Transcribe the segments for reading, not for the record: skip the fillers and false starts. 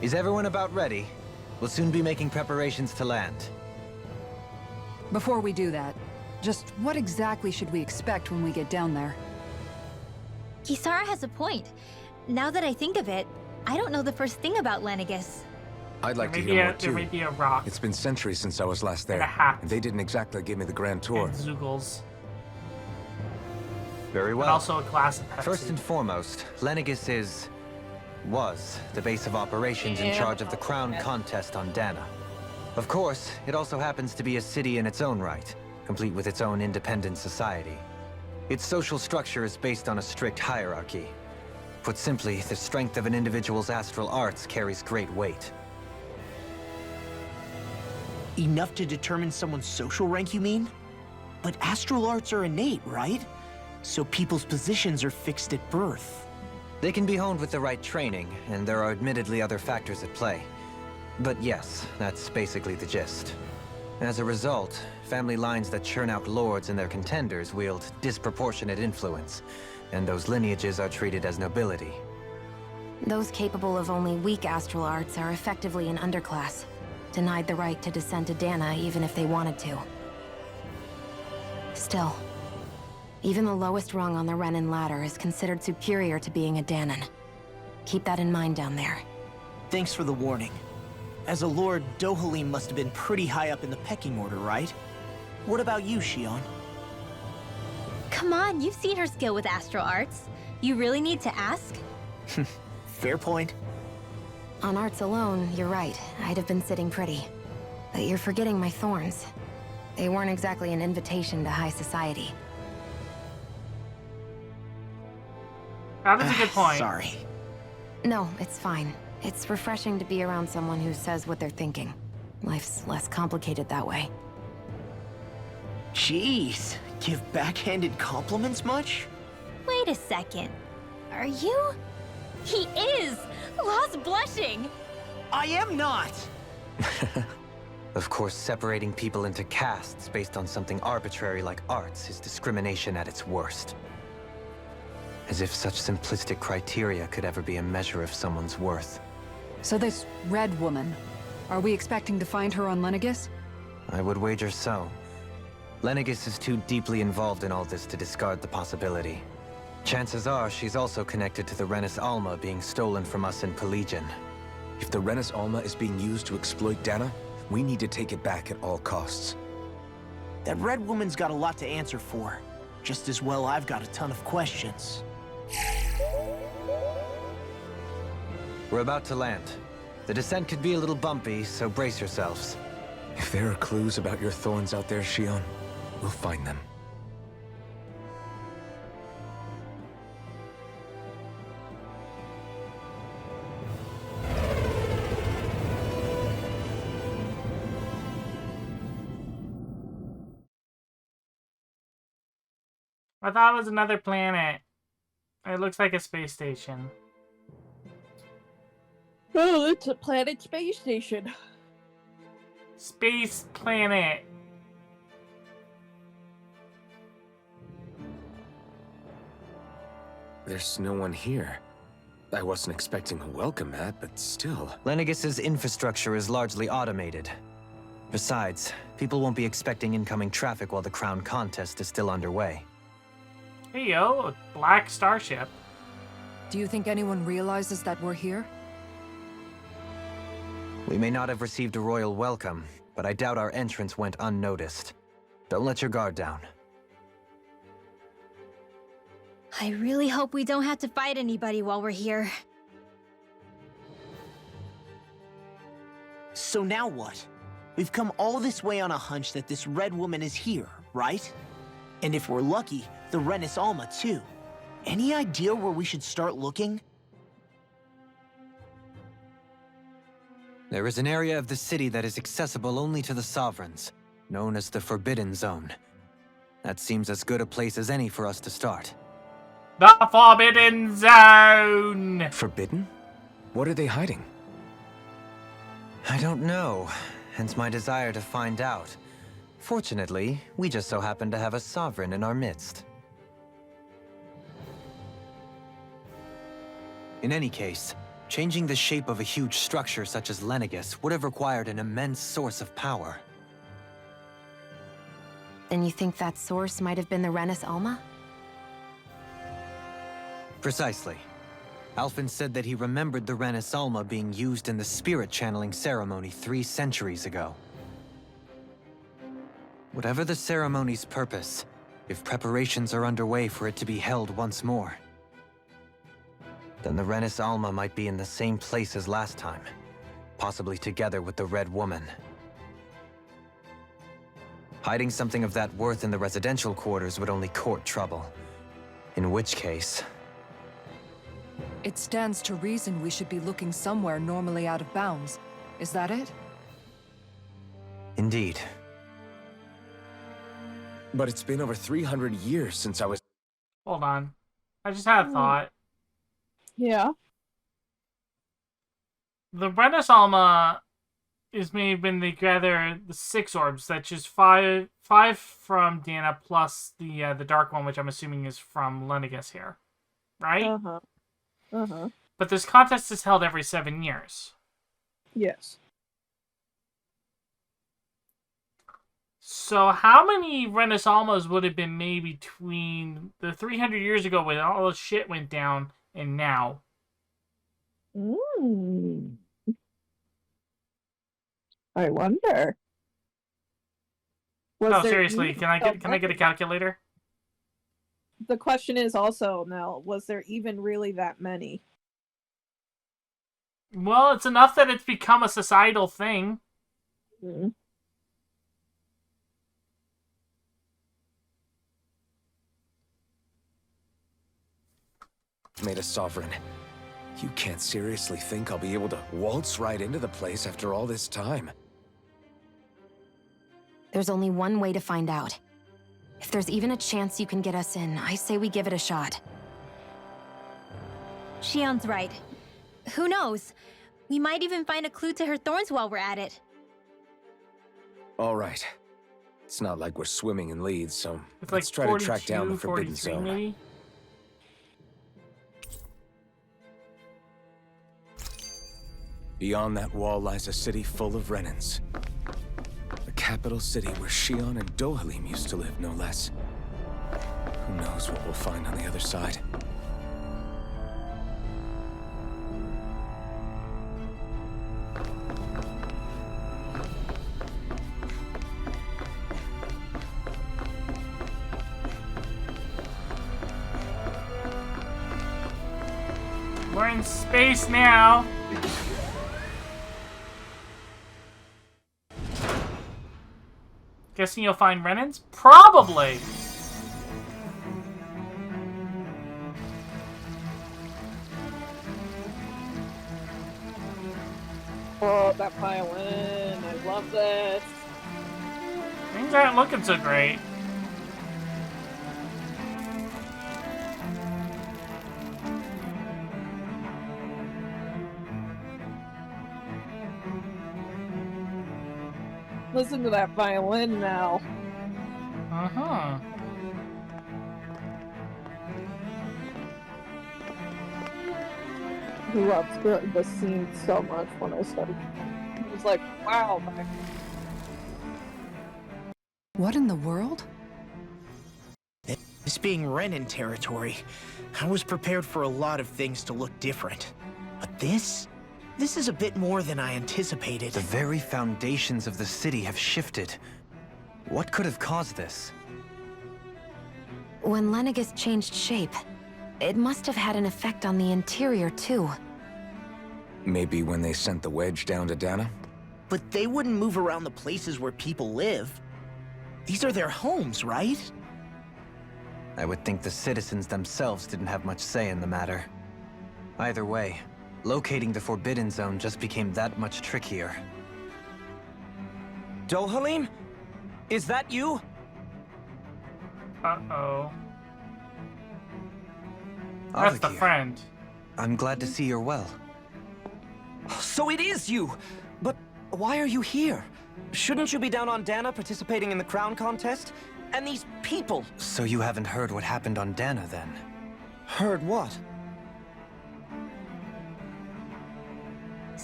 Is everyone about ready? We'll soon be making preparations to land. Before we do that, just what exactly should we expect when we get down there? Kisara has a point. Now that I think of it, I don't know the first thing about Lenegus. I'd like to Maybe hear more there too. may be a rock. It's been centuries since I was last there, And a hat. and they didn't exactly give me the grand tour. And Zoogles. Very And well. also a glass of Pepsi. First and foremost, Lenegus was the base of operations in charge of the crown contest on Dana. Of course, it also happens to be a city in its own right, complete with its own independent society. Its social structure is based on a strict hierarchy. Put simply, the strength of an individual's astral arts carries great weight. Enough to determine someone's social rank, you mean? But astral arts are innate, right? So people's positions are fixed at birth. They can be honed with the right training, and there are admittedly other factors at play. But yes, that's basically the gist. As a result, family lines that churn out lords and their contenders wield disproportionate influence, and those lineages are treated as nobility. Those capable of only weak astral arts are effectively an underclass, denied the right to descend to Dana even if they wanted to. Still, even the lowest rung on the Renin ladder is considered superior to being a Danan. Keep that in mind down there. Thanks for the warning. As a lord, Dohalim must have been pretty high up in the pecking order, right? What about you, Shion? Come on, you've seen her skill with astral arts. You really need to ask? Fair point. On arts alone, you're right. I'd have been sitting pretty. But you're forgetting my thorns. They weren't exactly an invitation to high society. That is a good point. Sorry. No, it's fine. It's refreshing to be around someone who says what they're thinking. Life's less complicated that way. Jeez, give backhanded compliments much? Wait a second. Are you? He is! Lost blushing! I am not! Of course, separating people into castes based on something arbitrary like arts is discrimination at its worst. As if such simplistic criteria could ever be a measure of someone's worth. So this red woman, are we expecting to find her on Lenegus? I would wager so. Lenegus is too deeply involved in all this to discard the possibility. Chances are she's also connected to the Renis Alma being stolen from us in Pelegion. If the Renis Alma is being used to exploit Dana, we need to take it back at all costs. That red woman's got a lot to answer for. Just as well I've got a ton of questions. We're about to land. The descent could be a little bumpy, so brace yourselves. If there are clues about your thorns out there, Shion, we'll find them. I thought it was another planet. It looks like a space station. Oh, it's a planet space station. Space planet. There's no one here. I wasn't expecting a welcome mat, but still. Lenegus's infrastructure is largely automated. Besides, people won't be expecting incoming traffic while the crown contest is still underway. Hey yo, a black starship. Do you think anyone realizes that we're here? We may not have received a royal welcome, but I doubt our entrance went unnoticed. Don't let your guard down. I really hope we don't have to fight anybody while we're here. So now what? We've come all this way on a hunch that this red woman is here, right? And if we're lucky, the Renis Alma too. Any idea where we should start looking? There is an area of the city that is accessible only to the Sovereigns, known as the Forbidden Zone. That seems as good a place as any for us to start. The Forbidden Zone! Forbidden? What are they hiding? I don't know, hence my desire to find out. Fortunately, we just so happen to have a Sovereign in our midst. In any case, Changing the shape of a huge structure such as Lenegus would have required an immense source of power. Then you think that source might have been the Renis Alma? Precisely. Alphen said that he remembered the Renis Alma being used in the spirit channeling ceremony 3 centuries ago. Whatever the ceremony's purpose, if preparations are underway for it to be held once more, then the Renis Alma might be in the same place as last time, possibly together with the Red Woman. Hiding something of that worth in the residential quarters would only court trouble. In which case... It stands to reason we should be looking somewhere normally out of bounds. Is that it? Indeed. But it's been over 300 years since I was... Hold on. I just had a thought. Yeah. The Renis Alma is made when they gather the 6 orbs. That's just five from Dana plus the dark one, which I'm assuming is from Lenegus here, right? Uh-huh. Uh-huh. But this contest is held every 7 years. Yes. So how many Renis Almas would have been made between the 300 years ago when all the shit went down and now? I wonder. No, seriously, can I get a calculator? The question is also, Mel, was there even really that many? Well, it's enough that it's become a societal thing. Mm-hmm. Made a sovereign. You can't seriously think I'll be able to waltz right into the place after all this time. There's only one way to find out. If there's even a chance you can get us in, I say we give it a shot. Shion's right. Who knows? We might even find a clue to her thorns while we're at it. All right. It's not like we're swimming in leads, so It's let's like try 42, to track down the Forbidden 43 Zone. maybe? Beyond that wall lies a city full of Renans. The capital city where Shion and Dohalim used to live, no less. Who knows what we'll find on the other side? We're in space now. Guessing you'll find Renans? Probably. Oh, that violin. I love this. Things aren't looking so great. Listen to that violin now. Uh-huh. I loved this scene so much when I started. It was like, wow. What in the world? This being Renin territory, I was prepared for a lot of things to look different. But this is a bit more than I anticipated. The very foundations of the city have shifted. What could have caused this? When Lenegus changed shape, it must have had an effect on the interior, too. Maybe when they sent the wedge down to Dana? But they wouldn't move around the places where people live. These are their homes, right? I would think the citizens themselves didn't have much say in the matter. Either way, locating the Forbidden Zone just became that much trickier. Dohalim? Is that you? Uh-oh. That's the Avagir, friend. I'm glad to see you're well. So it is you! But why are you here? Shouldn't you be down on Dana participating in the crown contest? And these people... So you haven't heard what happened on Dana, then? Heard what?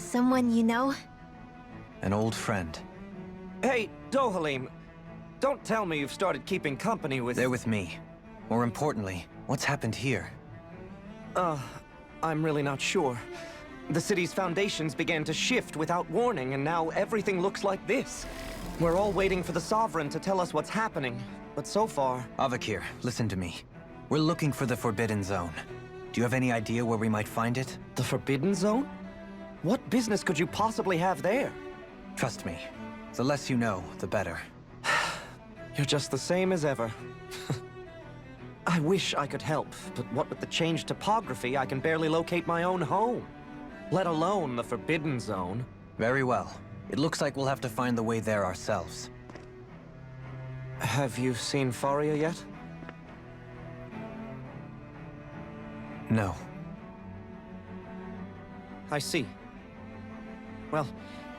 Someone you know? An old friend. Hey, Dohalim, don't tell me you've started keeping company with... They're with me. More importantly, what's happened here? I'm really not sure. The city's foundations began to shift without warning, and now everything looks like this. We're all waiting for the Sovereign to tell us what's happening, but so far... Avakir, listen to me. We're looking for the Forbidden Zone. Do you have any idea where we might find it? The Forbidden Zone? What business could you possibly have there? Trust me. The less you know, the better. You're just the same as ever. I wish I could help, but what with the changed topography, I can barely locate my own home. Let alone the Forbidden Zone. Very well. It looks like we'll have to find the way there ourselves. Have you seen Faria yet? No. I see. Well,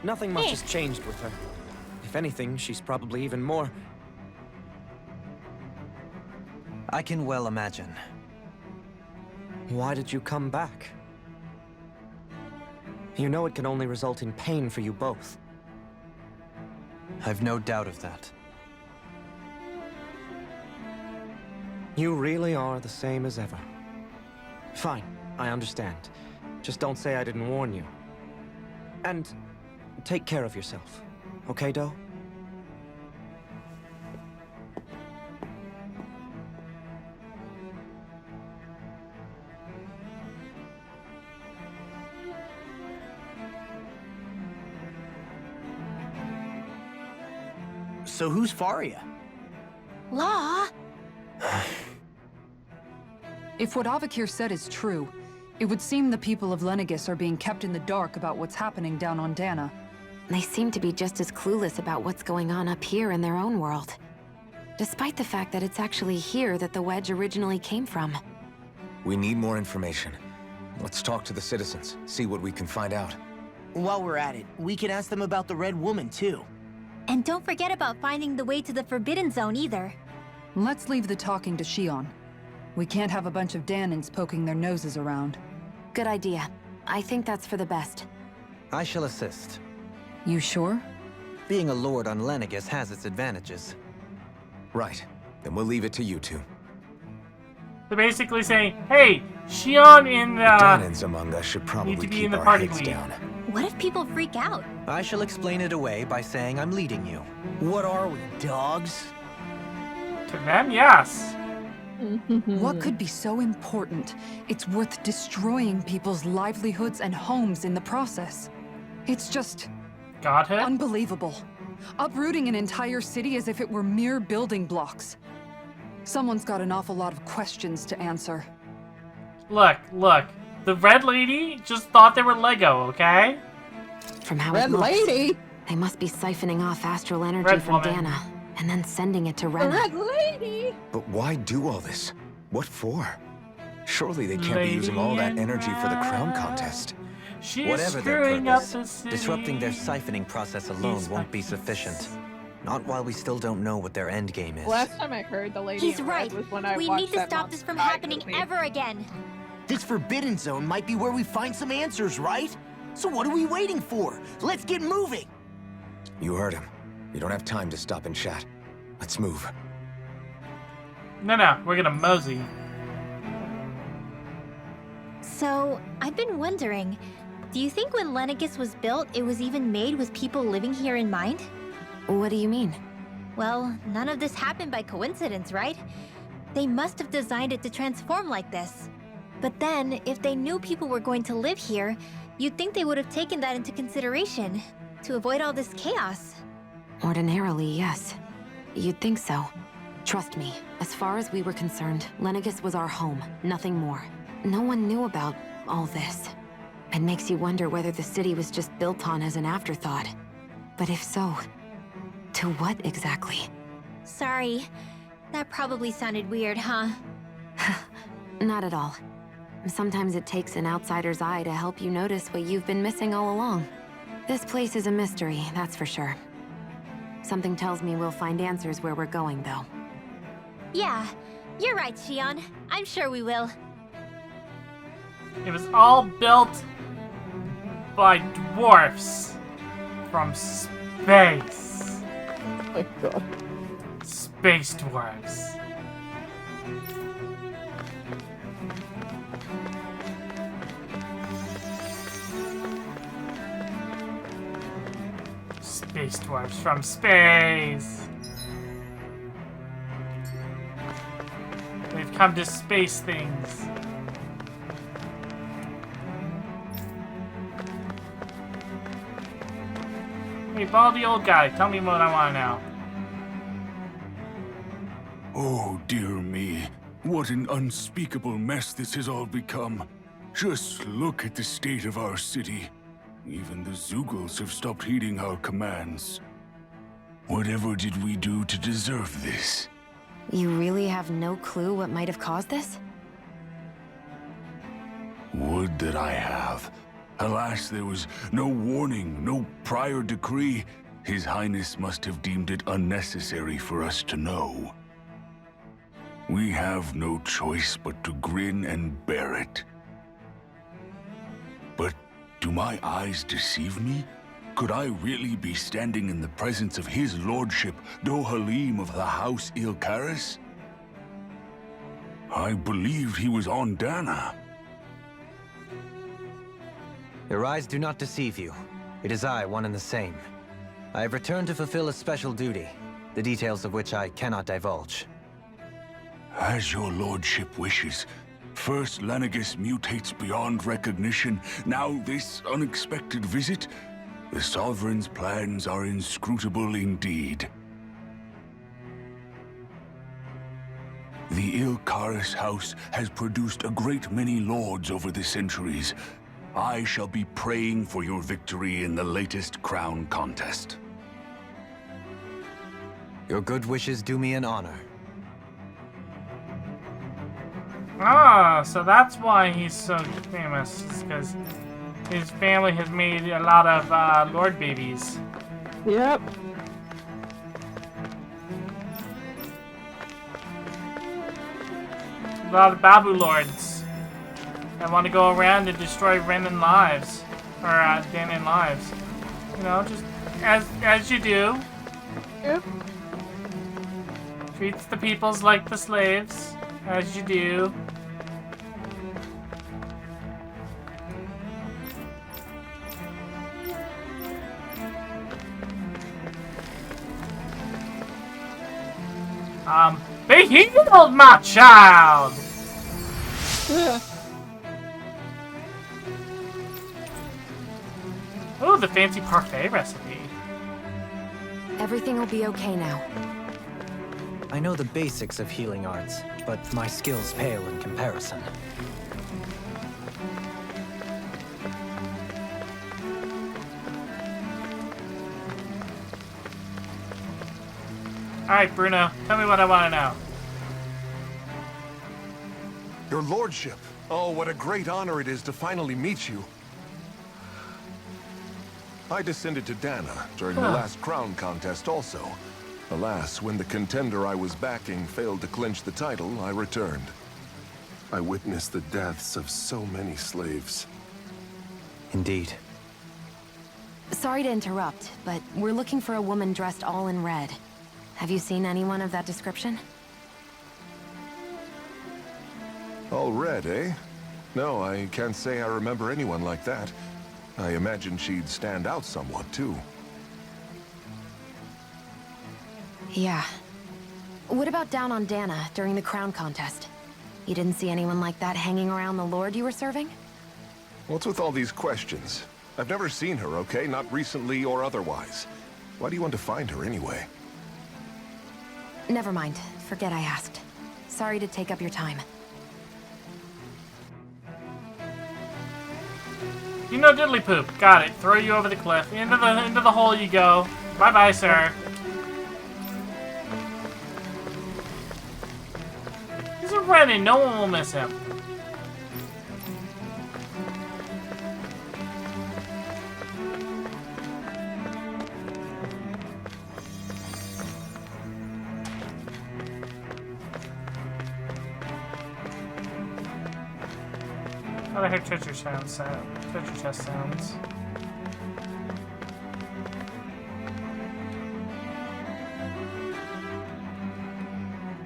nothing much has changed with her. If anything, she's probably even more... I can well imagine. Why did you come back? You know it can only result in pain for you both. I've no doubt of that. You really are the same as ever. Fine, I understand. Just don't say I didn't warn you. And take care of yourself. Okay, Do? So who's Faria? Law? If what Avakir said is true, it would seem the people of Lenegis are being kept in the dark about what's happening down on Dana. They seem to be just as clueless about what's going on up here in their own world. Despite the fact that it's actually here that the wedge originally came from. We need more information. Let's talk to the citizens, see what we can find out. While we're at it, we can ask them about the Red Woman, too. And don't forget about finding the way to the Forbidden Zone either. Let's leave the talking to Shion. We can't have a bunch of Danans poking their noses around. Good idea. I think that's for the best. I shall assist. You sure? Being a lord on Lenegis has its advantages. Right. Then we'll leave it to you two. They're basically saying, hey, Shion in the... Danans among us should probably need to be keep in the our party heads lead. down. What if people freak out? I shall explain it away by saying I'm leading you. What are we, dogs? To them, yes. What could be so important? It's worth destroying people's livelihoods and homes in the process. It's just Godhead? unbelievable. Uprooting an entire city as if it were mere building blocks. Someone's got an awful lot of questions to answer. Look. The red lady just thought they were Lego, okay? From how Red it looks, Lady? they must be siphoning off astral energy Red from woman. Dana, and then sending it to The Rena. Red Lady? But why do all this? What for? Surely they can't be using all that Lady energy for the crown and contest. She's Whatever their screwing up purpose, the city. disrupting their siphoning process alone He's won't be fucking sufficient. Not while we still don't know what their end game is. Last time I heard the Lady He's in right. Red was when I We watched need to that stop this Monster from High happening movie. ever again. This Forbidden Zone might be where we find some answers, right? So what are we waiting for? Let's get moving! You heard him. We don't have time to stop and chat. Let's move. No, we're gonna mosey. So, I've been wondering, do you think when Lenegis was built, it was even made with people living here in mind? What do you mean? Well, none of this happened by coincidence, right? They must have designed it to transform like this. But then, if they knew people were going to live here, you'd think they would have taken that into consideration, to avoid all this chaos. Ordinarily, yes. You'd think so. Trust me, as far as we were concerned, Lenegis was our home, nothing more. No one knew about all this. It makes you wonder whether the city was just built on as an afterthought. But if so, to what exactly? Sorry, that probably sounded weird, huh? Not at all. Sometimes it takes an outsider's eye to help you notice what you've been missing all along. This place is a mystery, that's for sure. Something tells me we'll find answers where we're going, though. Yeah, you're right, Shion. I'm sure we will. It was all built by dwarfs from space. Oh my god. Space dwarves. Space dwarves from space. They've come to space things. Hey, baldy old guy, tell me what I want to know. Oh, dear me. What an unspeakable mess this has all become. Just look at the state of our city. Even the Zeugles have stopped heeding our commands. Whatever did we do to deserve this? You really have no clue what might have caused this? Would that I have. Alas, there was no warning, no prior decree. His Highness must have deemed it unnecessary for us to know. We have no choice but to grin and bear it. But do my eyes deceive me? Could I really be standing in the presence of his lordship, Dohalim of the House Ilkaris? I believed he was on Dana. Your eyes do not deceive you. It is I, one and the same. I have returned to fulfill a special duty, the details of which I cannot divulge. As your lordship wishes. First Lenegis mutates beyond recognition, now this unexpected visit. The Sovereign's plans are inscrutable indeed. The Ilkaris house has produced a great many lords over the centuries. I shall be praying for your victory in the latest crown contest. Your good wishes do me an honor. Ah, so that's why he's so famous. It's because his family has made a lot of lord babies. Yep. A lot of Babu lords that want to go around and destroy Renan lives, or Danan lives. You know, just as you do. Yep. Treats the peoples like the slaves, as you do. Be healed, my child! Ooh, the fancy parfait recipe. Everything will be okay now. I know the basics of healing arts, but my skills pale in comparison. Alright, Bruno, tell me what I want to know. Your lordship. Oh, what a great honor it is to finally meet you. I descended to Dana during the last crown contest also. Alas, when the contender I was backing failed to clinch the title, I returned. I witnessed the deaths of so many slaves. Indeed. Sorry to interrupt, but we're looking for a woman dressed all in red. Have you seen anyone of that description? All red, eh? No, I can't say I remember anyone like that. I imagine she'd stand out somewhat, too. Yeah. What about down on Dana during the crown contest? You didn't see anyone like that hanging around the lord you were serving? What's with all these questions? I've never seen her, okay? Not recently or otherwise. Why do you want to find her anyway? Never mind. Forget I asked. Sorry to take up your time. You know diddly poop. Got it. Throw you over the cliff. Into the hole you go. Bye-bye, sir. He's a Renan. No one will miss him. How the heck treasure chest sounds?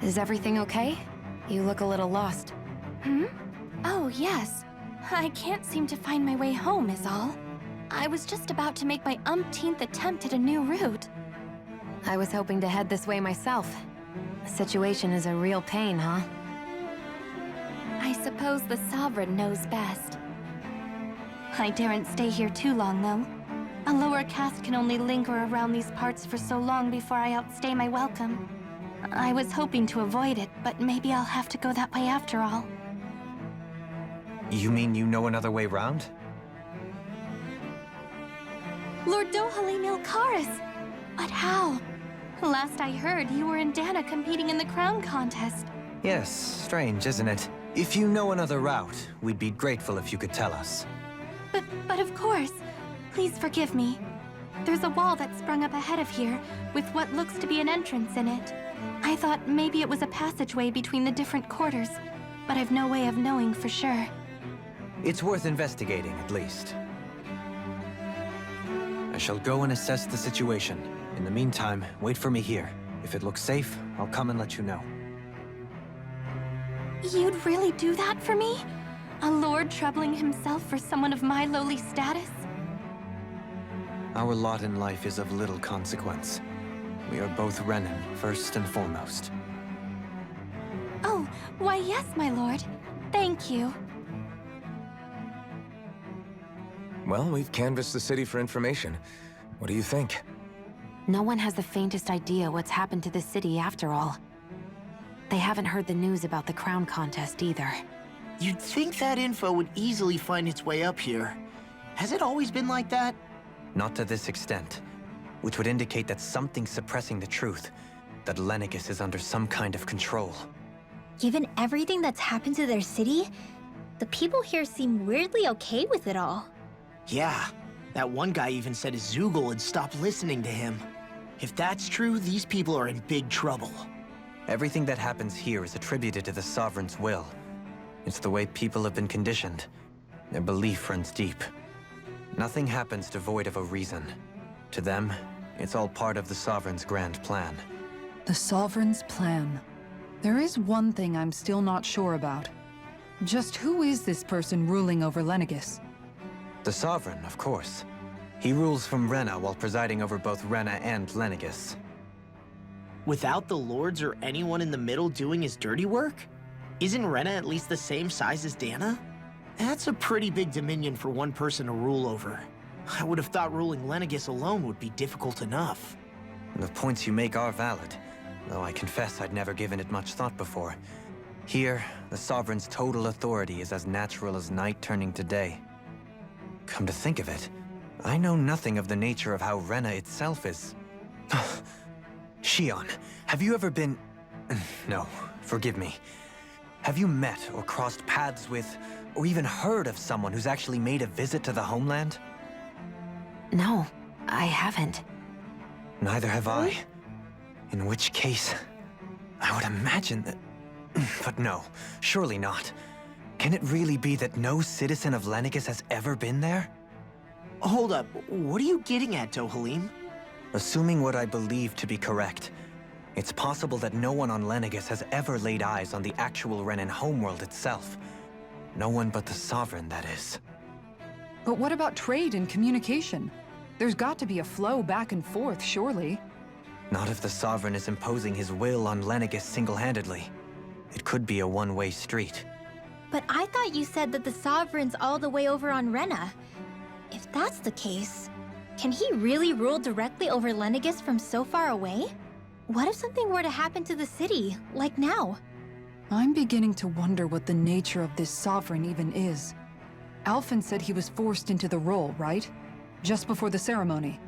Is everything okay? You look a little lost. Hmm? Oh, yes. I can't seem to find my way home, is all. I was just about to make my umpteenth attempt at a new route. I was hoping to head this way myself. The situation is a real pain, huh? I suppose the Sovereign knows best. I daren't stay here too long, though. A lower caste can only linger around these parts for so long before I outstay my welcome. I was hoping to avoid it, but maybe I'll have to go that way after all. You mean you know another way round? Lord Dohalim Ilkaris! But how? Last I heard, you were in Dana competing in the crown contest. Yes, strange, isn't it? If you know another route, we'd be grateful if you could tell us. But of course. Please forgive me. There's a wall that sprung up ahead of here, with what looks to be an entrance in it. I thought maybe it was a passageway between the different quarters, but I've no way of knowing for sure. It's worth investigating, at least. I shall go and assess the situation. In the meantime, wait for me here. If it looks safe, I'll come and let you know. You'd really do that for me? A lord troubling himself for someone of my lowly status? Our lot in life is of little consequence. We are both Renan, first and foremost. Oh, why yes, my lord. Thank you. Well, we've canvassed the city for information. What do you think? No one has the faintest idea what's happened to the city after all. They haven't heard the news about the crown contest either. You'd think that info would easily find its way up here. Has it always been like that? Not to this extent, which would indicate that something's suppressing the truth, that Lenegis is under some kind of control. Given everything that's happened to their city, the people here seem weirdly okay with it all. Yeah, that one guy even said his Zoogle had stopped listening to him. If that's true, these people are in big trouble. Everything that happens here is attributed to the Sovereign's will. It's the way people have been conditioned. Their belief runs deep. Nothing happens devoid of a reason. To them, it's all part of the Sovereign's grand plan. The Sovereign's plan. There is one thing I'm still not sure about. Just who is this person ruling over Lenegis? The Sovereign, of course. He rules from Rena while presiding over both Rena and Lenegis. Without the lords or anyone in the middle doing his dirty work? Isn't Rena at least the same size as Dana? That's a pretty big dominion for one person to rule over. I would have thought ruling Lenegis alone would be difficult enough. The points you make are valid, though I confess I'd never given it much thought before. Here, the Sovereign's total authority is as natural as night turning to day. Come to think of it, I know nothing of the nature of how Rena itself is. Shion, have you ever been... No, forgive me. Have you met or crossed paths with, or even heard of someone who's actually made a visit to the homeland? No, I haven't. Neither have I. In which case, I would imagine that... But no, surely not. Can it really be that no citizen of Lenegis has ever been there? Hold up, what are you getting at, Dohalim? Assuming what I believe to be correct, it's possible that no one on Lenegis has ever laid eyes on the actual Renan homeworld itself. No one but the Sovereign, that is. But what about trade and communication? There's got to be a flow back and forth, surely. Not if the Sovereign is imposing his will on Lenegis single-handedly. It could be a one-way street. But I thought you said that the Sovereign's all the way over on Rena. If that's the case, can he really rule directly over Lenegis from so far away? What if something were to happen to the city, like now? I'm beginning to wonder what the nature of this Sovereign even is. Alphen said he was forced into the role, right? Just before the ceremony.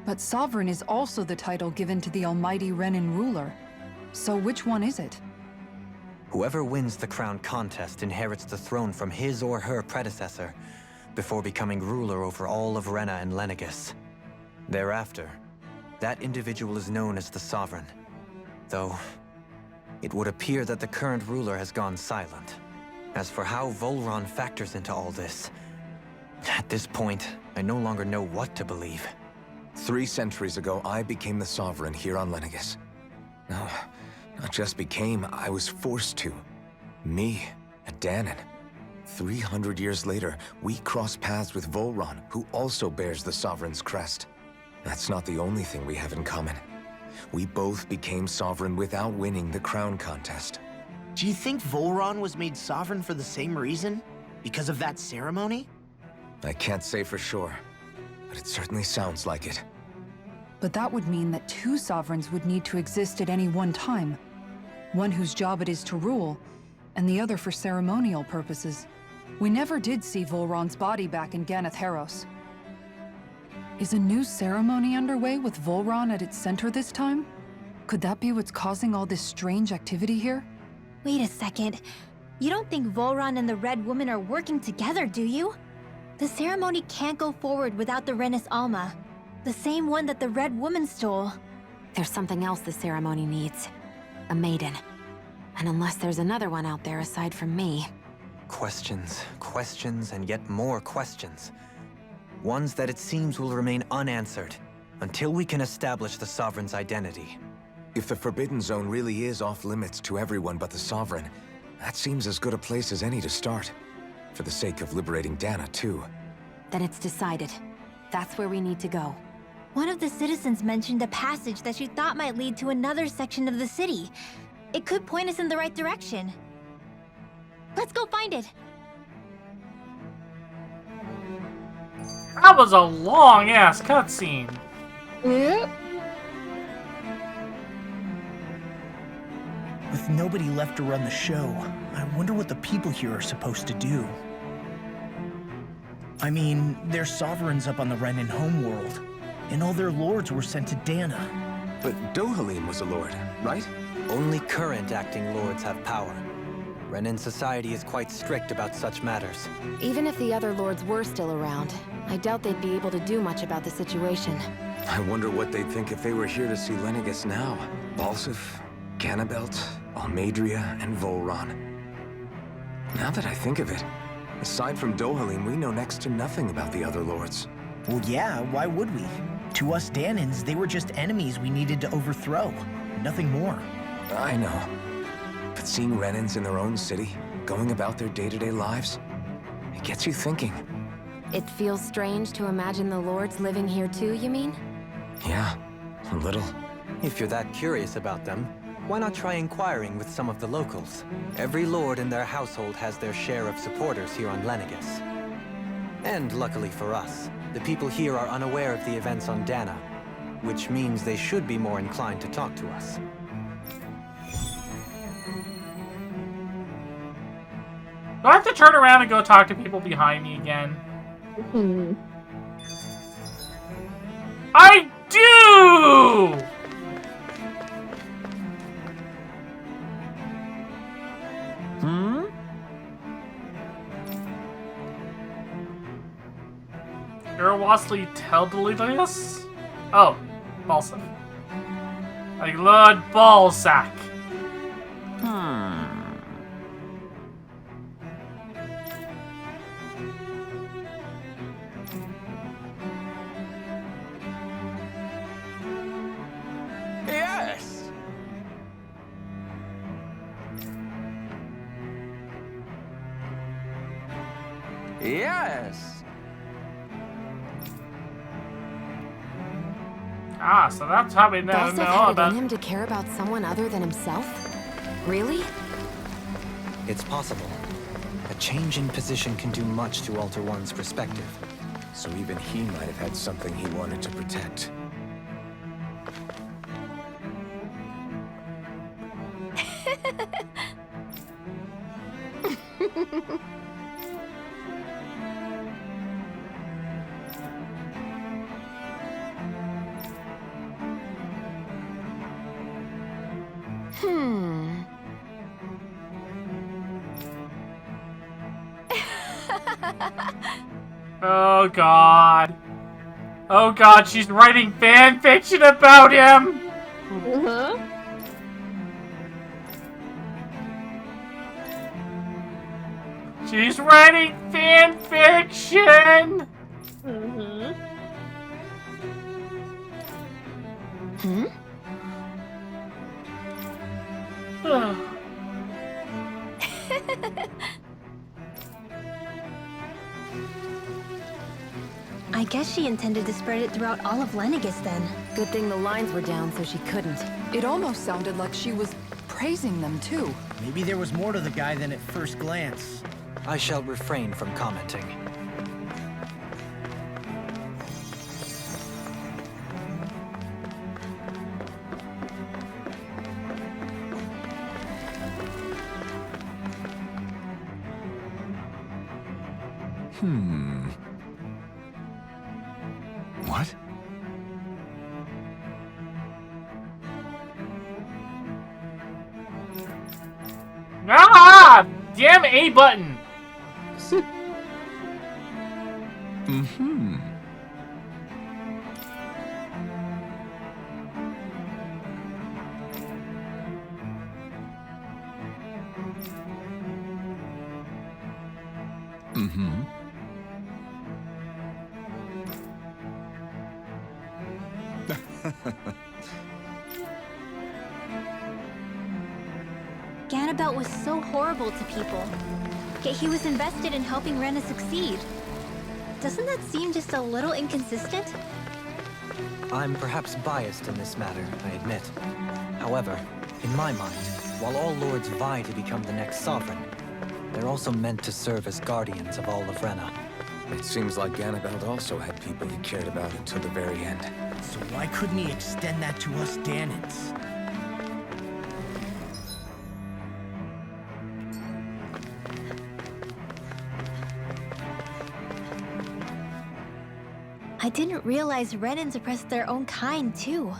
But Sovereign is also the title given to the almighty Renan ruler. So which one is it? Whoever wins the crown contest inherits the throne from his or her predecessor, before becoming ruler over all of Rena and Lenegis. Thereafter, that individual is known as the Sovereign. Though, it would appear that the current ruler has gone silent. As for how Volron factors into all this, at this point, I no longer know what to believe. 3 centuries ago, I became the Sovereign here on Lenegis. No, not just became, I was forced to. Me, a Danon. 300 years later, we cross paths with Volron, who also bears the Sovereign's crest. That's not the only thing we have in common. We both became Sovereign without winning the crown contest. Do you think Volron was made sovereign for the same reason? Because of that ceremony? I can't say for sure, but it certainly sounds like it. But that would mean that two sovereigns would need to exist at any one time. One whose job it is to rule, and the other for ceremonial purposes. We never did see Volron's body back in Ganath Haros. Is a new ceremony underway with Volron at its center this time? Could that be what's causing all this strange activity here? Wait a second. You don't think Volron and the Red Woman are working together, do you? The ceremony can't go forward without the Renis Alma. The same one that the Red Woman stole. There's something else the ceremony needs. A maiden. And unless there's another one out there aside from me... Questions, questions, and yet more questions. Ones that it seems will remain unanswered until we can establish the Sovereign's identity. If the Forbidden Zone really is off-limits to everyone but the Sovereign, that seems as good a place as any to start. For the sake of liberating Dana, too. Then it's decided. That's where we need to go. One of the citizens mentioned a passage that she thought might lead to another section of the city. It could point us in the right direction. Let's go find it! That was a long-ass cutscene. Yep. With nobody left to run the show, I wonder what the people here are supposed to do. I mean, there's sovereigns up on the Renan homeworld, and all their lords were sent to Dana. But Dohalim was a lord, right? Only current acting lords have power. Renan society is quite strict about such matters. Even if the other lords were still around, I doubt they'd be able to do much about the situation. I wonder what they'd think if they were here to see Lenegis now. Balsif, Ganabelt, Almadria, and Volron. Now that I think of it, aside from Dohalim, we know next to nothing about the other lords. Well, yeah, why would we? To us Danans, they were just enemies we needed to overthrow. Nothing more. I know. But seeing Renans in their own city, going about their day-to-day lives, it gets you thinking. It feels strange to imagine the lords living here too, you mean? Yeah, a little. If you're that curious about them, why not try inquiring with some of the locals? Every lord in their household has their share of supporters here on Lenegis. And luckily for us, the people here are unaware of the events on Dana, which means they should be more inclined to talk to us. Do I have to turn around and go talk to people behind me again? I do! Wasley Teldelius? Oh, Balsam. Like Lord Ballsack. Yes! Yes! Ah, so that's how we know Balsam had it about in him to care about someone other than himself? Really? It's possible. A change in position can do much to alter one's perspective. So even he might have had something he wanted to protect. Oh god. Oh god, she's writing fan fiction about him! She's writing fan fiction! I guess she intended to spread it throughout all of Lenegis then. Good thing the lines were down so she couldn't. It almost sounded like she was praising them too. Maybe there was more to the guy than at first glance. I shall refrain from commenting. What? Ah! Damn A button! Mm-hmm. Mm-hmm. Ganabelt was so horrible to people, yet he was invested in helping Rena succeed. Doesn't that seem just a little inconsistent? I'm perhaps biased in this matter, I admit. However, in my mind, while all lords vie to become the next sovereign, they're also meant to serve as guardians of all of Rena. It seems like Ganabelt also had people he cared about until the very end. So why couldn't he extend that to us Danans? I didn't realize Renans oppressed their own kind, too.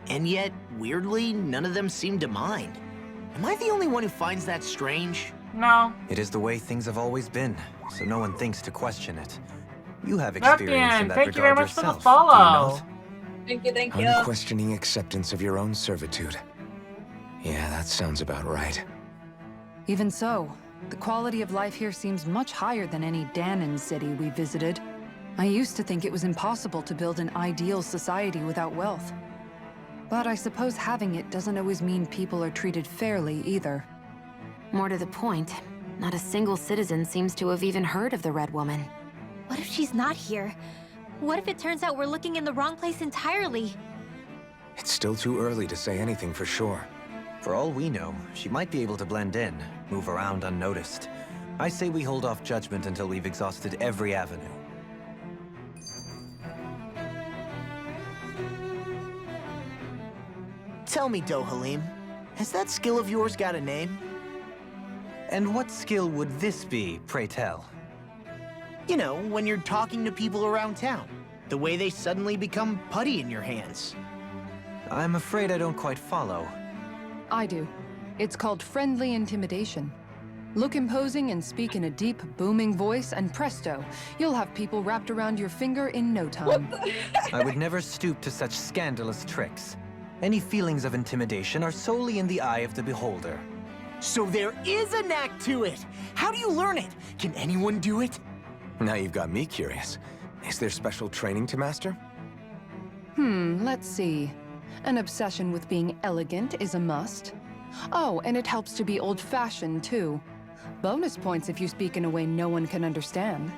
And yet, weirdly, none of them seem to mind. Am I the only one who finds that strange? No. It is the way things have always been, so no one thinks to question it. You have Not experience in Dan, that thank you very regard much for the yourself, follow. do you not? Thank you. Unquestioning acceptance of your own servitude. Yeah, that sounds about right. Even so, the quality of life here seems much higher than any Danan city we visited. I used to think it was impossible to build an ideal society without wealth. But I suppose having it doesn't always mean people are treated fairly either. More to the point, not a single citizen seems to have even heard of the Red Woman. What if she's not here? What if it turns out we're looking in the wrong place entirely? It's still too early to say anything for sure. For all we know, she might be able to blend in, move around unnoticed. I say we hold off judgment until we've exhausted every avenue. Tell me, Dohalim, has that skill of yours got a name? And what skill would this be, pray tell? You know, when you're talking to people around town. The way they suddenly become putty in your hands. I'm afraid I don't quite follow. I do. It's called friendly intimidation. Look imposing and speak in a deep, booming voice, and presto, you'll have people wrapped around your finger in no time. I would never stoop to such scandalous tricks. Any feelings of intimidation are solely in the eye of the beholder. So there is a knack to it! How do you learn it? Can anyone do it? Now you've got me curious. Is there special training to master? Let's see. An obsession with being elegant is a must. Oh, and it helps to be old-fashioned, too. Bonus points if you speak in a way no one can understand.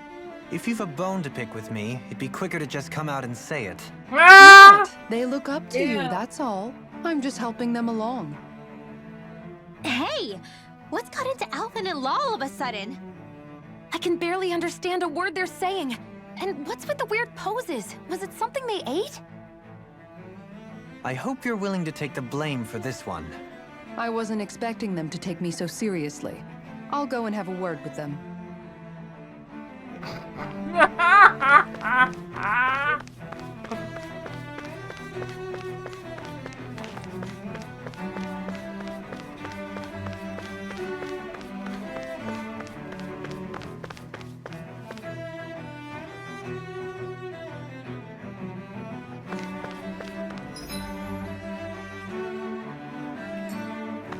If you've a bone to pick with me, it'd be quicker to just come out and say it. Ah! They look up to you, that's all. I'm just helping them along. Hey! What's got into Alvin and Law all of a sudden? I can barely understand a word they're saying. And what's with the weird poses? Was it something they ate? I hope you're willing to take the blame for this one. I wasn't expecting them to take me so seriously. I'll go and have a word with them.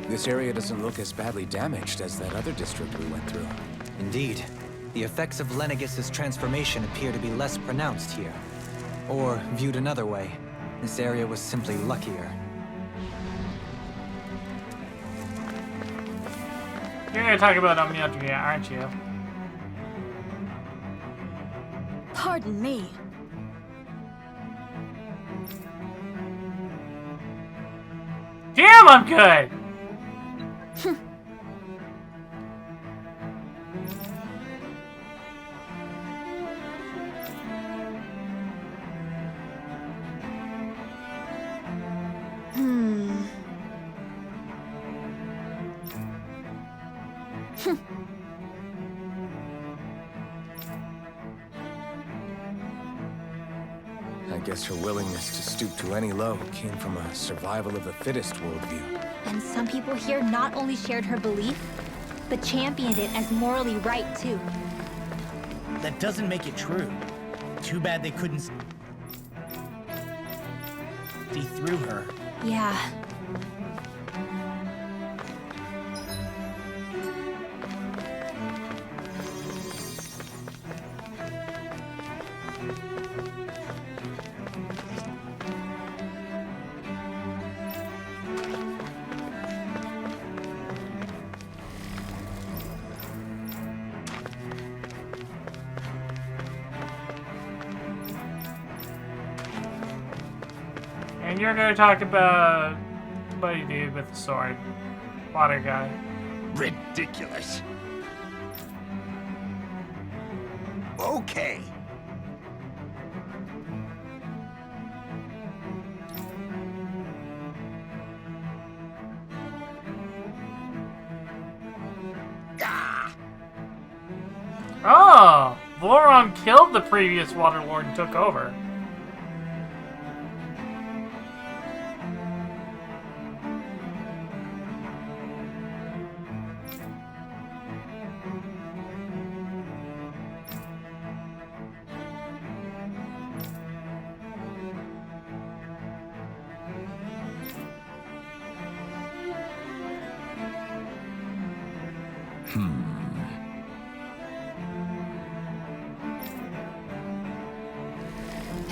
This area doesn't look as badly damaged as that other district we went through. Indeed. The effects of Lenegis's transformation appear to be less pronounced here. Or, viewed another way, this area was simply luckier. You're gonna talk about Amelia, aren't you? Pardon me. Damn, I'm good! I guess her willingness to stoop to any low came from a survival of the fittest worldview. And some people here not only shared her belief, but championed it as morally right, too. That doesn't make it true. Too bad they couldn't see through her. Yeah. And you're gonna talk about buddy dude with the sword. Water guy. Ridiculous. Okay. Oh! Voron killed the previous Water Lord and took over.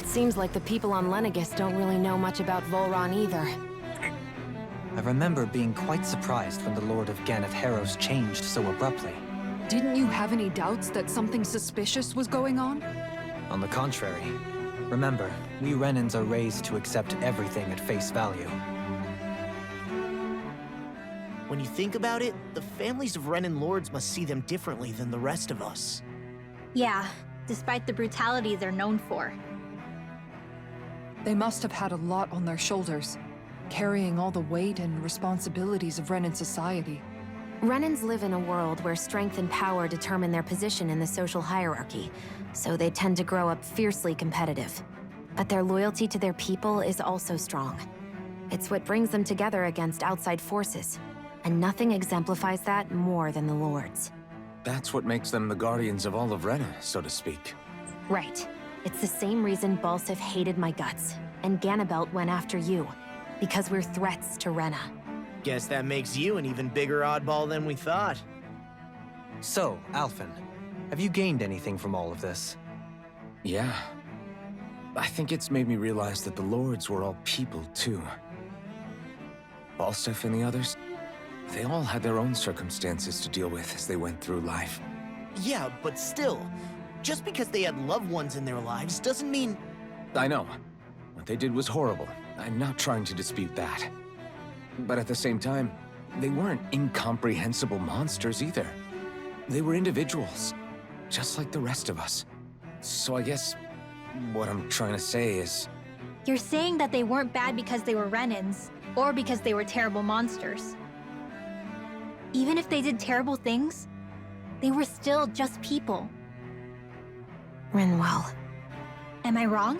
Seems like the people on Lenegis don't really know much about Volron either. I remember being quite surprised when the Lord of Ganeth Harrows changed so abruptly. Didn't you have any doubts that something suspicious was going on? On the contrary. Remember, we Renans are raised to accept everything at face value. When you think about it, the families of Renan lords must see them differently than the rest of us. Yeah, despite the brutality they're known for. They must have had a lot on their shoulders, carrying all the weight and responsibilities of Renan society. Renans live in a world where strength and power determine their position in the social hierarchy, so they tend to grow up fiercely competitive. But their loyalty to their people is also strong. It's what brings them together against outside forces, and nothing exemplifies that more than the Lords. That's what makes them the guardians of all of Rena, so to speak. Right. It's the same reason Balsif hated my guts, and Ganabelt went after you. Because we're threats to Rena. Guess that makes you an even bigger oddball than we thought. So, Alphen, have you gained anything from all of this? Yeah. I think it's made me realize that the Lords were all people, too. Balsif and the others, they all had their own circumstances to deal with as they went through life. Yeah, but still, just because they had loved ones in their lives doesn't mean... I know. What they did was horrible. I'm not trying to dispute that. But at the same time, they weren't incomprehensible monsters either. They were individuals, just like the rest of us. So I guess what I'm trying to say is... You're saying that they weren't bad because they were Renans, or because they were terrible monsters. Even if they did terrible things, they were still just people. Rinwell. Am I wrong?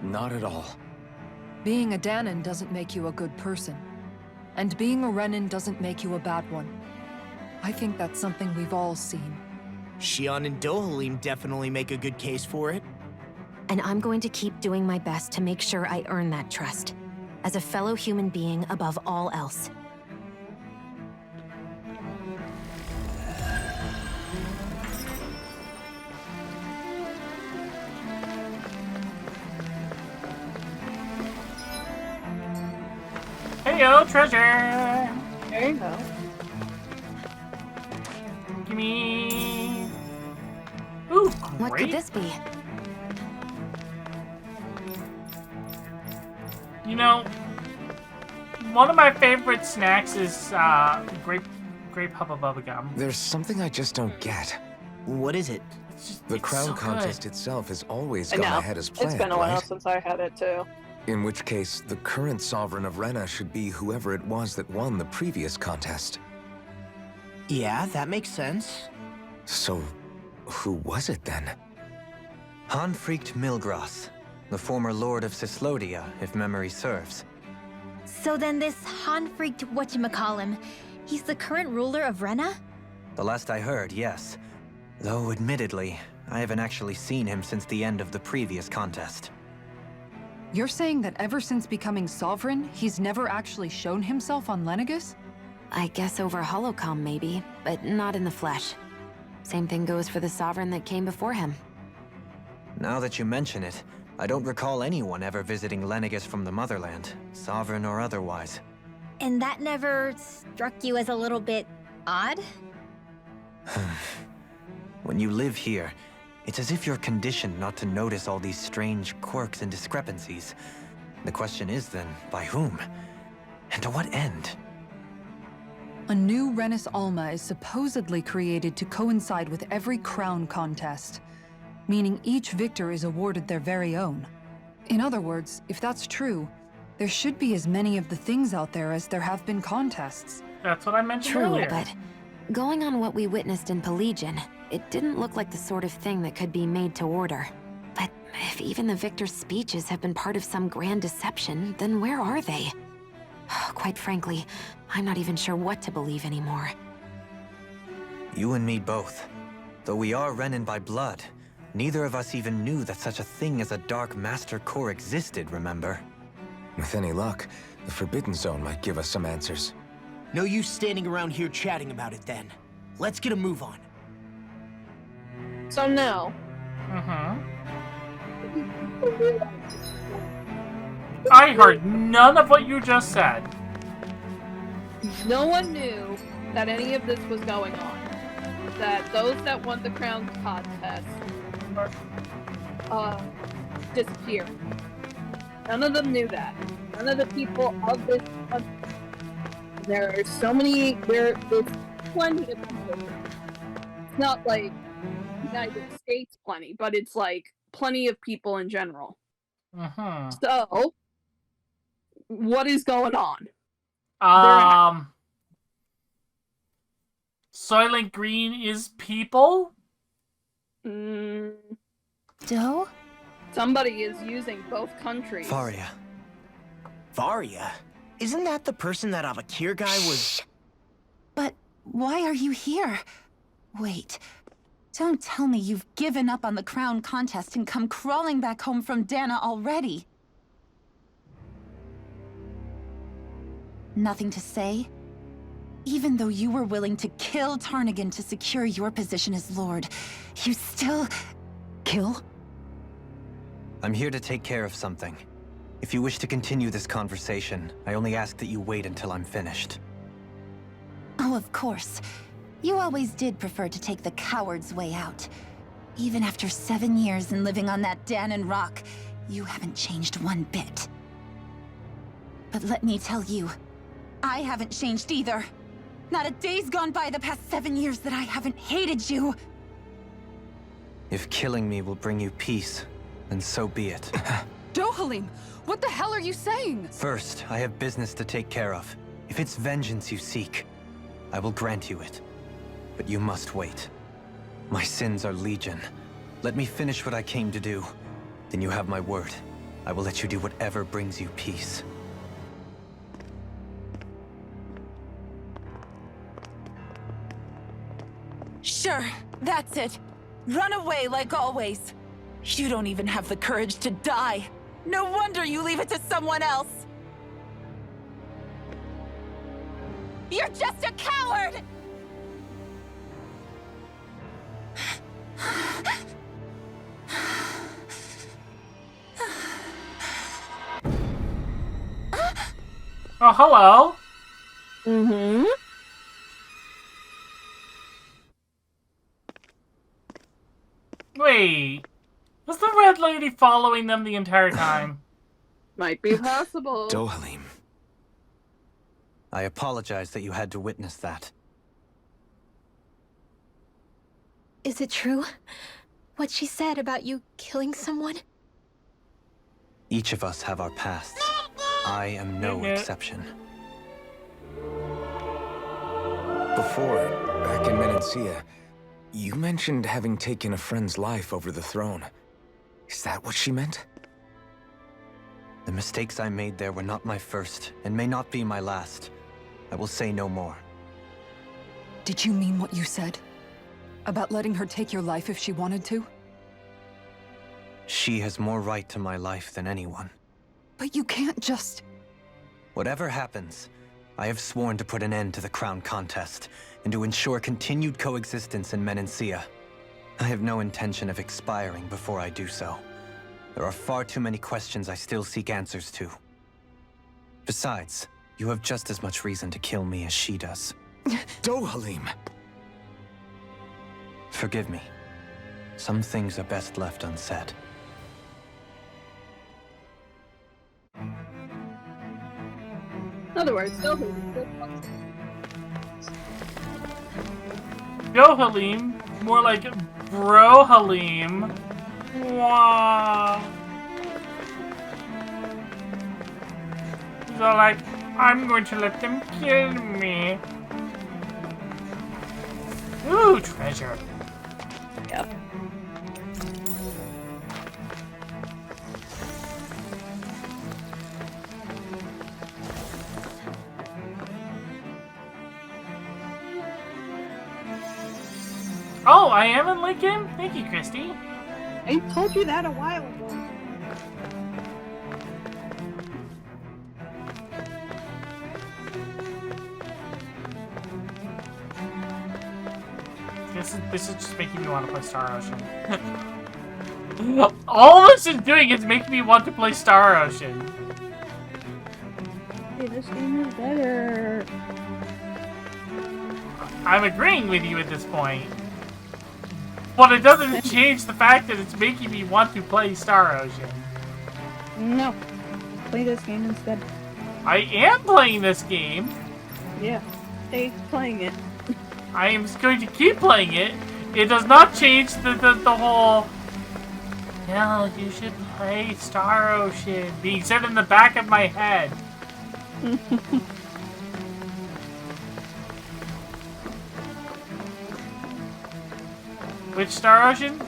Not at all. Being a Danon doesn't make you a good person. And being a Renan doesn't make you a bad one. I think that's something we've all seen. Xion and Dohalim definitely make a good case for it. And I'm going to keep doing my best to make sure I earn that trust. As a fellow human being above all else. Hey yo, treasure! There you go. gimme. Ooh, great. What could this be? You know, one of my favorite snacks is grape hubba bubba gum. There's something I just don't get. What is it? The crown so contest good. itself has always I gone know. ahead as planned, It's been a while right? since I had it too. In which case, the current sovereign of Rena should be whoever it was that won the previous contest. Yeah, that makes sense. So, who was it then? Hanfried Milgras, the former lord of Cislodia, if memory serves. So then this Hanfried whatchamacallem, he's the current ruler of Rena? The last I heard, yes. Though, admittedly, I haven't actually seen him since the end of the previous contest. You're saying that ever since becoming sovereign, he's never actually shown himself on Lenegus? I guess over holocom maybe, but not in the flesh. Same thing goes for the sovereign that came before him. Now that you mention it, I don't recall anyone ever visiting Lenegus from the motherland, sovereign or otherwise. And that never struck you as a little bit odd? When you live here, it's as if you're conditioned not to notice all these strange quirks and discrepancies. The question is then, by whom? And to what end? A new Renis Alma is supposedly created to coincide with every crown contest, meaning each victor is awarded their very own. In other words, if that's true, there should be as many of the things out there as there have been contests. That's what I mentioned True, earlier. but going on what we witnessed in Pelagian, it didn't look like the sort of thing that could be made to order. But if even the victor's speeches have been part of some grand deception, then where are they? Quite frankly, I'm not even sure what to believe anymore. You and me both. Though we are Renin by blood, neither of us even knew that such a thing as a Dark Master Core existed, remember? With any luck, the Forbidden Zone might give us some answers. No use standing around here chatting about it then. Let's get a move on. So now, I heard none of what you just said. no one knew that any of this was going on. That those that won the crown contest were disappeared. None of them knew that. None of the people of this country. There are so many. There's plenty of people. It's not like United States plenty, but it's like plenty of people in general. So, what is going on? Soylent Green is people? Doe? Somebody is using both countries. Faria. Varia? Isn't that the person that Avakir guy was... But why are you here? Wait. Don't tell me you've given up on the crown contest and come crawling back home from Dana already. Nothing to say? Even though you were willing to kill Tarnigan to secure your position as Lord, you still... kill? I'm here to take care of something. If you wish to continue this conversation, I only ask that you wait until I'm finished. Oh, of course. You always did prefer to take the coward's way out. Even after 7 years and living on that Danon rock, you haven't changed one bit. But let me tell you, I haven't changed either. Not a day's gone by the past 7 years that I haven't hated you. If killing me will bring you peace, then so be it. Dohalim, what the hell are you saying? First, I have business to take care of. If it's vengeance you seek, I will grant you it. But you must wait. My sins are legion. Let me finish what I came to do. Then you have my word. I will let you do whatever brings you peace. Sure, that's it. Run away like always. You don't even have the courage to die. No wonder you leave it to someone else. You're just a coward! Oh, hello. Wait. Was the red lady following them the entire time? Might be possible. Dohalim. I apologize that you had to witness that. Is it true? What she said about you killing someone? Each of us have our pasts. I am no exception. Before, back in Menancia, you mentioned having taken a friend's life over the throne. Is that what she meant? The mistakes I made there were not my first, and may not be my last. I will say no more. Did you mean what you said? About letting her take your life if she wanted to? She has more right to my life than anyone. But you can't just... Whatever happens, I have sworn to put an end to the crown contest, and to ensure continued coexistence in Menancia. I have no intention of expiring before I do so. There are far too many questions I still seek answers to. Besides, you have just as much reason to kill me as she does. Dohalim! Forgive me. Some things are best left unsaid. In other words, Dohalim, more like Brohalim. Wow. So like, I'm going to let them kill me. Ooh, treasure. Yep. Oh, I am in Lincoln? Thank you, Christy. I told you that a while ago. This is just making me want to play Star Ocean. All this is doing is making me want to play Star Ocean. Hey, this game is better. I'm agreeing with you at this point. But it doesn't change the fact that it's making me want to play Star Ocean. No. Play this game instead. I am playing this game. Yeah. Stay playing it. I am going to keep playing it. It does not change the whole... No, you should play Star Ocean being said in the back of my head. Which Star Ocean?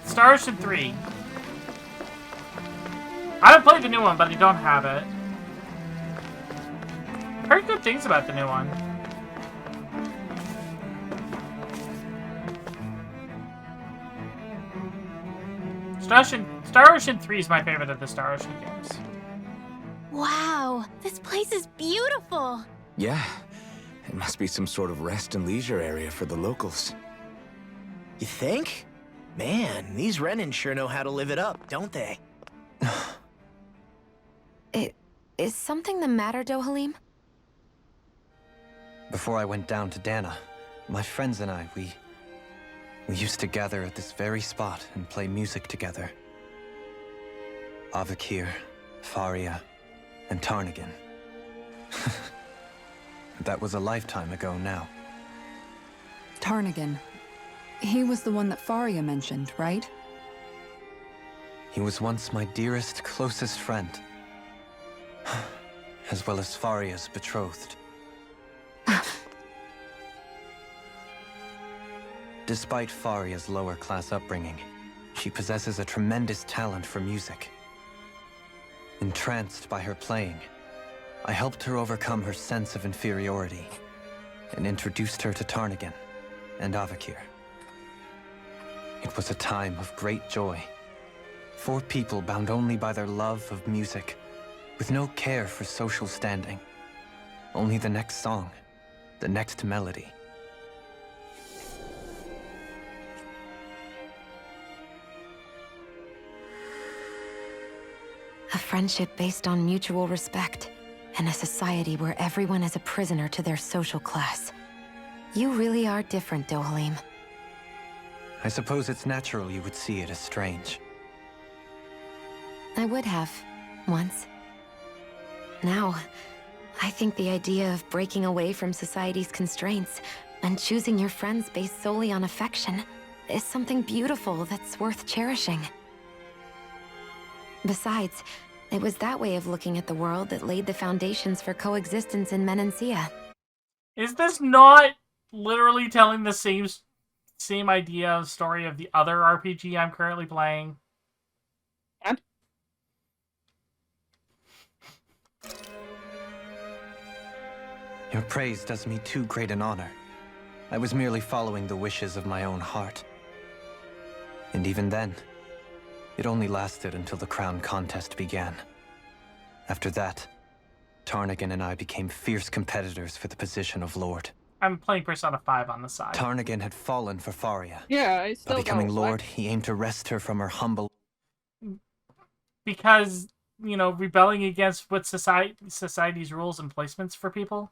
Star Ocean 3. I haven't played the new one, but I don't have it. Heard good things about the new one. Star Ocean 3 is my favorite of the Star Ocean games. Wow, this place is beautiful. Yeah, it must be some sort of rest and leisure area for the locals. You think? Man, these Renan sure know how to live it up, don't they? Is something the matter, Dohalim? Before I went down to Dana, my friends and I, we used to gather at this very spot and play music together. Avakir, Faria, and Tarnigan. That was a lifetime ago now. Tarnigan. He was the one that Faria mentioned, right? He was once my dearest, closest friend. As well as Faria's betrothed. Despite Faria's lower-class upbringing, she possesses a tremendous talent for music. Entranced by her playing, I helped her overcome her sense of inferiority and introduced her to Tarnigan and Avakir. It was a time of great joy. 4 people bound only by their love of music, with no care for social standing. Only the next song, the next melody. A friendship based on mutual respect, and a society where everyone is a prisoner to their social class. You really are different, Dohalim. I suppose it's natural you would see it as strange. I would have, once. Now, I think the idea of breaking away from society's constraints and choosing your friends based solely on affection is something beautiful that's worth cherishing. Besides, it was that way of looking at the world that laid the foundations for coexistence in Menancia. Is this not literally telling the same idea of story of the other RPG I'm currently playing? Your praise does me too great an honor. I was merely following the wishes of my own heart. And even then, it only lasted until the crown contest began. After that, Tarnagan and I became fierce competitors for the position of Lord. I'm playing Persona 5 on the side. Tarnagan had fallen for Faria. Yeah, I still By becoming don't. Lord, he aimed to wrest her from her humble... Because, you know, rebelling against what society's rules and placements for people?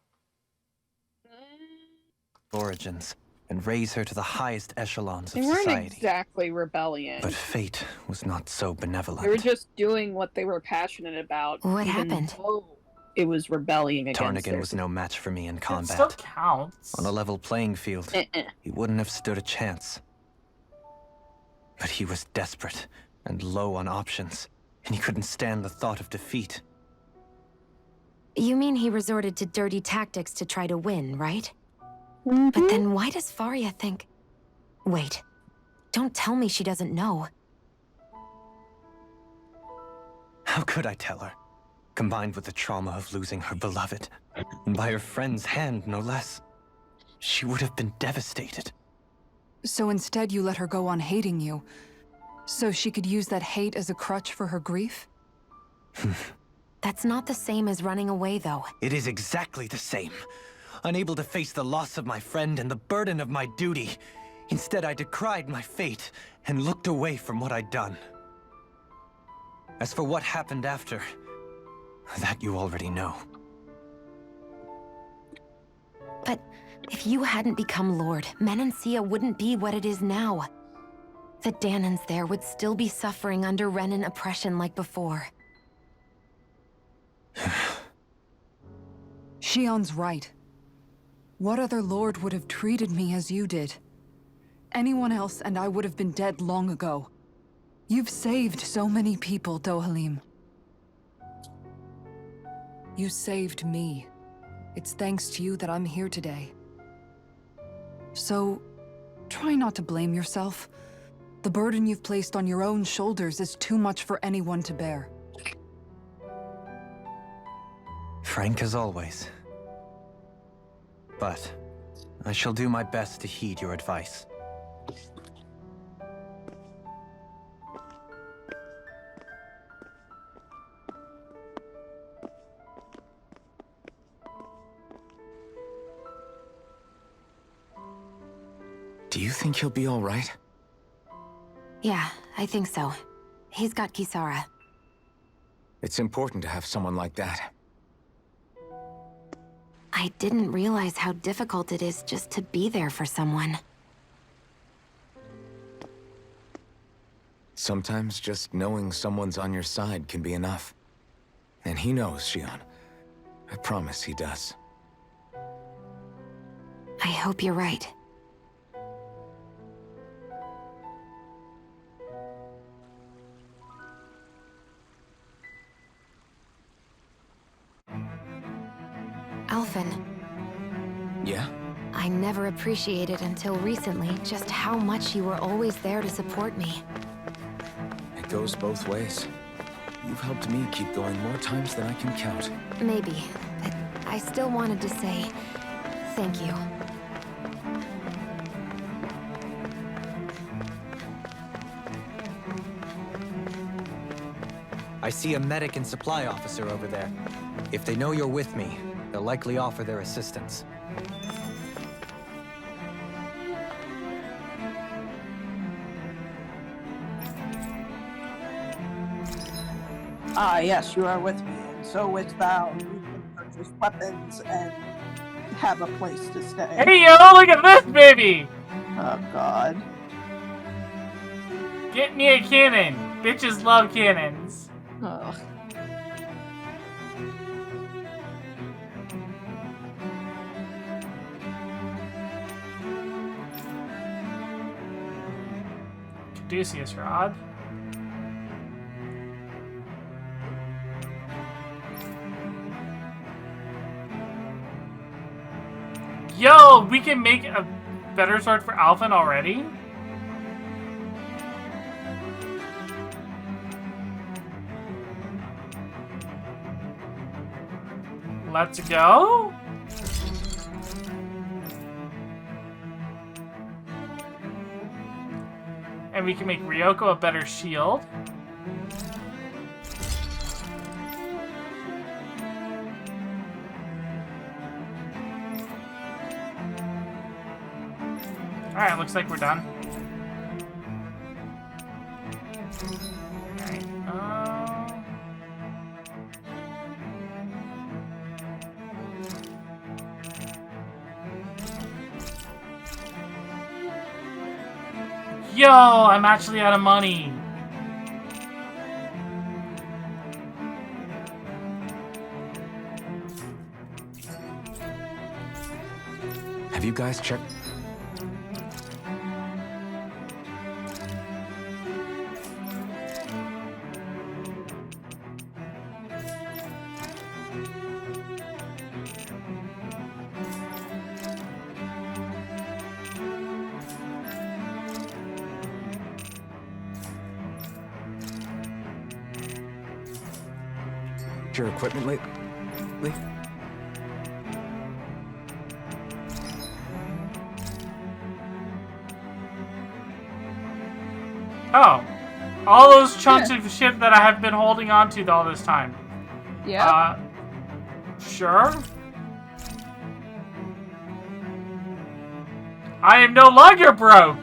origins and raise her to the highest echelons They of weren't society. exactly rebellion. But fate was not so benevolent. They were just doing what they were passionate about. What even happened? though it was rebelling against Tarnagan their... was no match for me in It combat. still counts. On a level playing field, he wouldn't have stood a chance. But he was desperate and low on options, and he couldn't stand the thought of defeat. You mean he resorted to dirty tactics to try to win, right? Mm-hmm. But then why does Faria think... Wait. Don't tell me she doesn't know. How could I tell her? Combined with the trauma of losing her beloved, and by her friend's hand, no less. She would have been devastated. So instead you let her go on hating you, so she could use that hate as a crutch for her grief? That's not the same as running away, though. It is exactly the same. Unable to face the loss of my friend and the burden of my duty. Instead, I decried my fate and looked away from what I'd done. As for what happened after, that you already know. But if you hadn't become Lord, Menancia wouldn't be what it is now. The Danans there would still be suffering under Renan oppression like before. Shion's right. What other lord would have treated me as you did? Anyone else and I would have been dead long ago. You've saved so many people, Dohalim. You saved me. It's thanks to you that I'm here today. So, try not to blame yourself. The burden you've placed on your own shoulders is too much for anyone to bear. Frank as always. But I shall do my best to heed your advice. Do you think he'll be all right? Yeah, I think so. He's got Kisara. It's important to have someone like that. I didn't realize how difficult it is just to be there for someone. Sometimes just knowing someone's on your side can be enough. And he knows, Shion. I promise he does. I hope you're right. Alphen. Yeah? I never appreciated until recently just how much you were always there to support me. It goes both ways. You've helped me keep going more times than I can count. Maybe, but I still wanted to say thank you. I see a medic and supply officer over there. If they know you're with me, they'll likely offer their assistance. Ah, yes, you are with me, and so with thou. You can purchase weapons and have a place to stay. Hey yo, look at this baby! Oh god. Get me a cannon. Bitches love cannons. Ugh. Caduceus rod. Yo, we can make a better sword for Alvin already? Let's go. And we can make Ryoko a better shield. Alright, looks like we're done. Alright, Yo, I'm actually out of money. Have you guys checked? Your equipment lately? Oh. All those chunks of shit that I have been holding on to all this time. Yeah. Sure. I am no longer broke.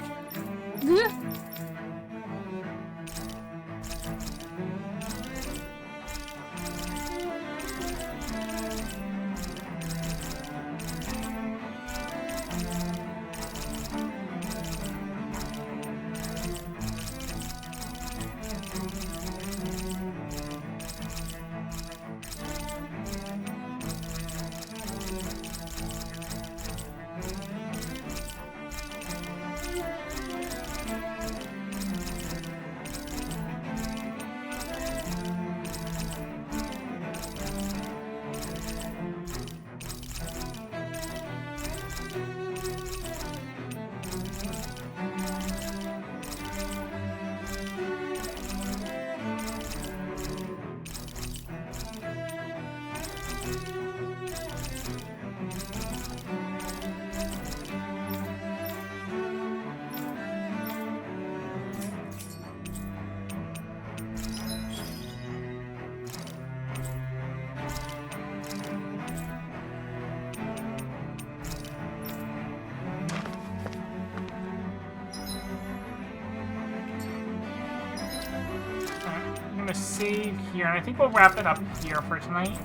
Save here, and I think we'll wrap it up here for tonight.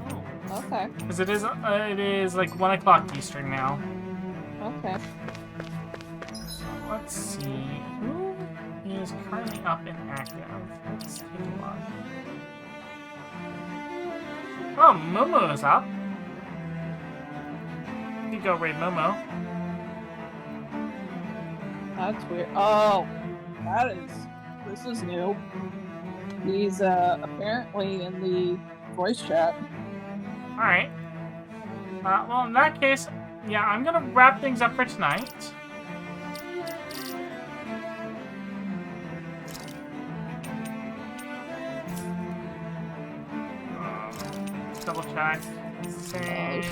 Oh, okay. Because it is like 1 o'clock Eastern now. Okay. So let's see who is currently up and active. Let's take a look. Oh, Momo is up. You go raid Momo. That's weird. Oh, this is new. He's apparently in the voice chat. Alright. Well, in that case, yeah, I'm gonna wrap things up for tonight. Double check. Save.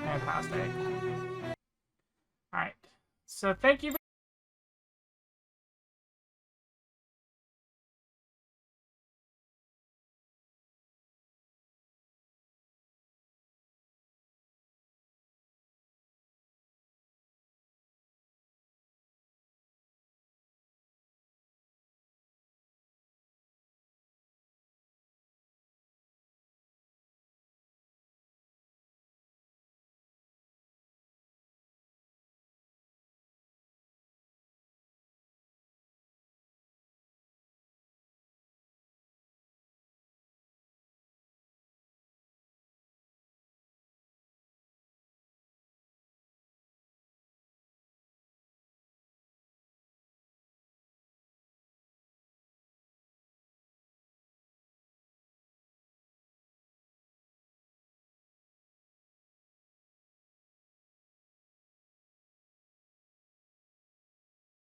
Fantastic. Alright. So thank you